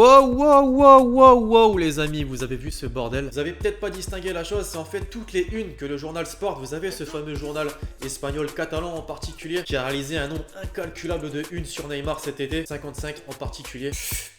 Wow, les amis, vous avez vu ce bordel? Vous avez peut-être pas distingué la chose, c'est en fait toutes les unes que le journal Sport, vous avez ce fameux journal espagnol catalan en particulier, qui a réalisé un nombre incalculable de unes sur Neymar cet été, 55 en particulier.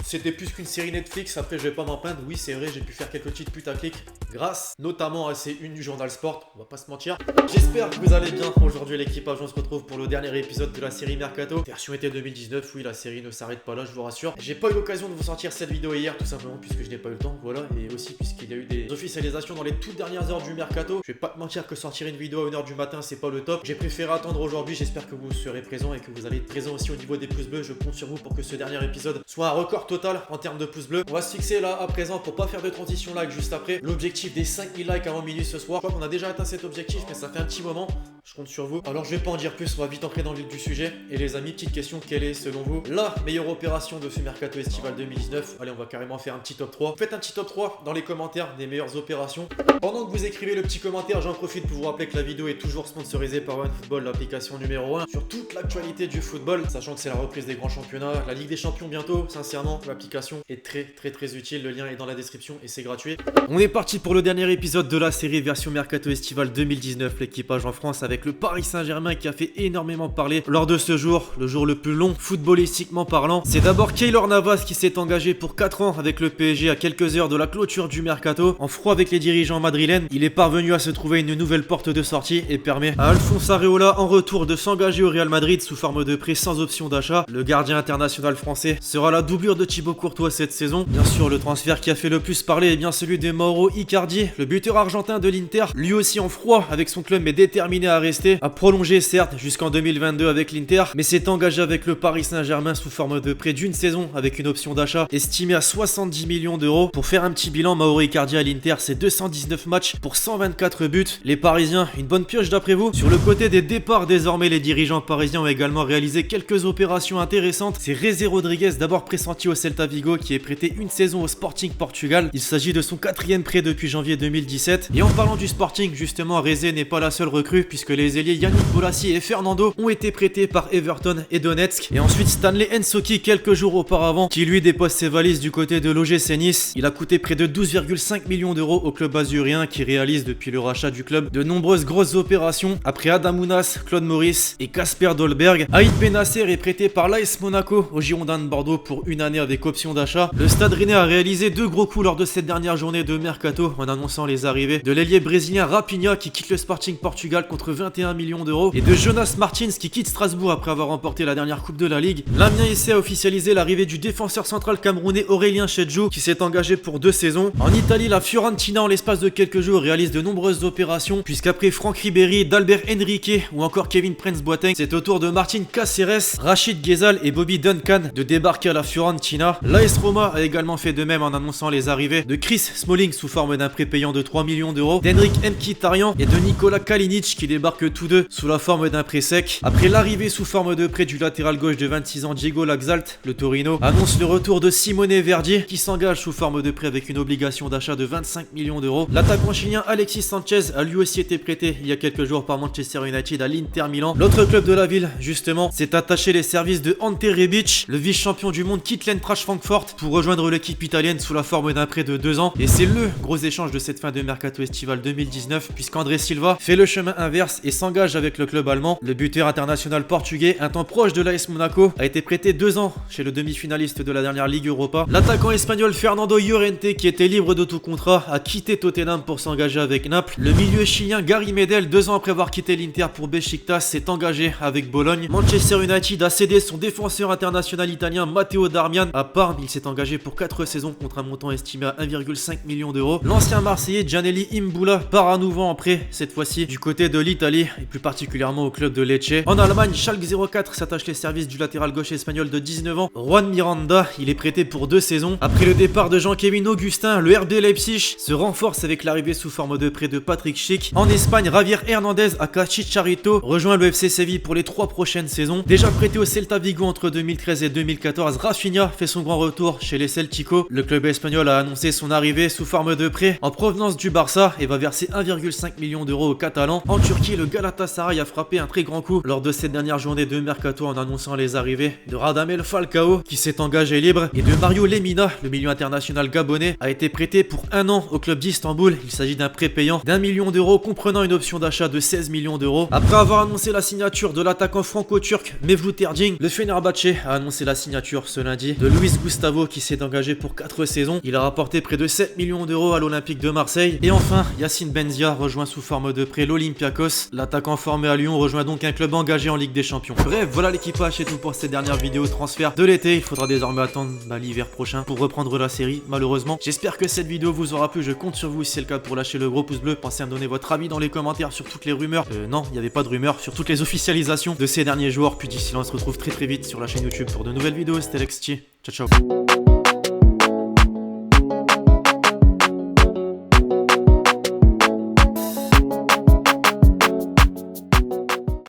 C'était plus qu'une série Netflix, après je vais pas m'en plaindre, oui c'est vrai, j'ai pu faire quelques petites putaclics, grâce notamment à ces unes du journal Sport, on va pas se mentir. J'espère que vous allez bien, aujourd'hui l'équipage, on se retrouve pour le dernier épisode de la série Mercato, version été 2019, oui la série ne s'arrête pas là, je vous rassure. J'ai pas eu l'occasion de vous sortir cette vidéo hier, tout simplement puisque je n'ai pas eu le temps, voilà, et aussi puisqu'il y a eu des officialisations dans les toutes dernières heures du Mercato. Je vais pas te mentir que sortir une vidéo à 1h du matin c'est pas le top, j'ai préféré attendre aujourd'hui, j'espère que vous serez présents et que vous allez être présents aussi au niveau des pouces bleus, je compte sur vous pour que ce dernier épisode soit un record total en termes de pouces bleus. On va se fixer là à présent pour pas faire de transition like juste après, l'objectif des 5000 likes avant minuit ce soir. Je crois qu'on a déjà atteint cet objectif mais ça fait un petit moment, je compte sur vous. Alors je vais pas en dire plus, on va vite entrer dans le vif du sujet. Et les amis, petite question, quelle est selon vous la meilleure opération de ce Mercato estival 2019? Allez, on va carrément faire un petit top 3. Faites un petit top 3 dans les commentaires des meilleures opérations. Pendant que vous écrivez le petit commentaire, j'en profite pour vous rappeler que la vidéo est toujours sponsorisée par OneFootball, l'application numéro 1 sur toute l'actualité du football, sachant que c'est la reprise des grands championnats, la Ligue des Champions bientôt. Sincèrement, l'application est très utile, le lien est dans la description et c'est gratuit. On est parti pour le dernier épisode de la série version Mercato estival 2019, l'équipage en France avec le Paris Saint-Germain qui a fait énormément parler lors de ce jour, le jour le plus long footballistiquement parlant. C'est d'abord Keylor Navas qui s'est engagé pour 4 ans avec le PSG à quelques heures de la clôture du Mercato. En froid avec les dirigeants madrilènes, il est parvenu à se trouver une nouvelle porte de sortie et permet à Alphonse Areola en retour de s'engager au Real Madrid sous forme de prêt sans option d'achat. Le gardien international français sera la doublure de Thibaut Courtois cette saison. Bien sûr, le transfert qui a fait le plus parler est bien celui de Mauro Icardi, le buteur argentin de l'Inter, lui aussi en froid avec son club mais déterminé à rester, a prolongé certes jusqu'en 2022 avec l'Inter, mais s'est engagé avec le Paris Saint-Germain sous forme de prêt d'une saison avec une option d'achat estimée à 70 millions d'euros. Pour faire un petit bilan, Mauro Icardi à l'Inter, c'est 219 matchs pour 124 buts. Les Parisiens, une bonne pioche d'après vous? Sur le côté des départs, désormais les dirigeants parisiens ont également réalisé quelques opérations intéressantes. C'est Rezé Rodriguez, d'abord pressenti au Celta Vigo, qui est prêté une saison au Sporting Portugal. Il s'agit de son 4e prêt depuis janvier 2017. Et en parlant du Sporting, justement, Rezé n'est pas la seule recrue puisque les ailiers Yannick Bolasie et Fernando ont été prêtés par Everton et Donetsk. Et ensuite Stanley Nsoki quelques jours auparavant qui lui dépose ses valises du côté de l'OGC Nice. Il a coûté près de 12,5 millions d'euros au club azurien qui réalise depuis le rachat du club de nombreuses grosses opérations. Après Adam Ounas, Claude Maurice et Kasper Dolberg, Aïd Benasser est prêté par l'AS Monaco au Girondins de Bordeaux pour une année avec option d'achat. Le Stade Rennais a réalisé 2 gros coups lors de cette dernière journée de Mercato en annonçant les arrivées de l'ailier brésilien Raphinha qui quitte le Sporting Portugal contre 21 millions d'euros et de Jonas Martins qui quitte Strasbourg après avoir remporté la dernière coupe de la Ligue. L'Amiens SC a officialisé l'arrivée du défenseur central camerounais Aurélien Chedjou qui s'est engagé pour 2 saisons. En Italie, la Fiorentina en l'espace de quelques jours réalise de nombreuses opérations puisqu'après Franck Ribéry, d'Albert Henrique ou encore Kevin Prince Boateng, c'est au tour de Martin Caceres, Rachid Ghezal et Bobby Duncan de débarquer à la Fiorentina. L'AS Roma a également fait de même en annonçant les arrivées de Chris Smalling sous forme d'un prêt payant de 3 millions d'euros, d'Henrik Mkhitaryan et de Nikola Kalinic qui débarquent tous deux sous la forme d'un prêt sec. Après l'arrivée sous forme de prêt du latéral gauche de 26 ans Diego Laxalt, le Torino annonce le retour de Simone Verdi qui s'engage sous forme de prêt avec une obligation d'achat de 25 millions d'euros. L'attaquant chilien Alexis Sanchez a lui aussi été prêté il y a quelques jours par Manchester United à l'Inter Milan. L'autre club de la ville, justement, s'est attaché les services de Ante Rebic. Le vice-champion du monde quitte l'Eintracht Francfort pour rejoindre l'équipe italienne sous la forme d'un prêt de 2 ans. Et c'est le gros échange de cette fin de Mercato estival 2019 puisqu'André Silva fait le chemin inverse et s'engage avec le club allemand. Le buteur international portugais, un temps proche de l'AS Monaco, a été prêté 2 ans chez le demi-finaliste de la dernière Ligue Europa. L'attaquant espagnol Fernando Llorente, qui était libre de tout contrat, a quitté Tottenham pour s'engager avec Naples. Le milieu chilien Gary Medel, 2 ans après avoir quitté l'Inter pour Besiktas, s'est engagé avec Bologne. Manchester United a cédé son défenseur international italien Matteo Darmian à Parme. Il s'est engagé pour 4 saisons contre un montant estimé à 1,5 million d'euros. L'ancien Marseillais Gianelli Imbula part à nouveau en prêt, cette fois-ci du côté de l'Italie et plus particulièrement au club de Lecce. En Allemagne, Schalke 04 s'attache les services du latéral gauche espagnol de 19 ans, Juan Miranda. Il est prêté pour 2 saisons. Après le départ de Jean-Kévin Augustin, le RB Leipzig se renforce avec l'arrivée sous forme de prêt de Patrick Schick. En Espagne, Javier Hernandez aka Chicharito rejoint le FC Séville pour les 3 prochaines saisons. Déjà prêté au Celta Vigo entre 2013 et 2014, Raphinha fait son grand retour chez les Celtico. Le club espagnol a annoncé son arrivée sous forme de prêt en provenance du Barça et va verser 1,5 million d'euros aux Catalans. En Turquie, Turquie, le Galatasaray a frappé un très grand coup lors de cette dernière journée de mercato en annonçant les arrivées de Radamel Falcao qui s'est engagé libre et de Mario Lemina, le milieu international gabonais, a été prêté pour 1 an au club d'Istanbul. Il s'agit d'un prêt payant d'1 million d'euros comprenant une option d'achat de 16 millions d'euros. Après avoir annoncé la signature de l'attaquant franco-turc Mevlut Erding, le Fenerbahçe a annoncé la signature ce lundi de Luis Gustavo qui s'est engagé pour 4 saisons. Il a rapporté près de 7 millions d'euros à l'Olympique de Marseille. Et enfin, Yacine Benzia rejoint sous forme de prêt l'Olympiakos. L'attaquant formé à Lyon rejoint donc un club engagé en Ligue des Champions. Bref, voilà l'équipage, c'est tout pour cette dernière vidéo transfert de l'été. Il faudra désormais attendre l'hiver prochain pour reprendre la série, malheureusement. J'espère que cette vidéo vous aura plu, je compte sur vous si c'est le cas pour lâcher le gros pouce bleu. Pensez à me donner votre avis dans les commentaires sur toutes les rumeurs. Non, il n'y avait pas de rumeurs, sur toutes les officialisations de ces derniers joueurs. Puis d'ici là, on se retrouve très vite sur la chaîne YouTube pour de nouvelles vidéos. C'était Lexti. Ciao ciao.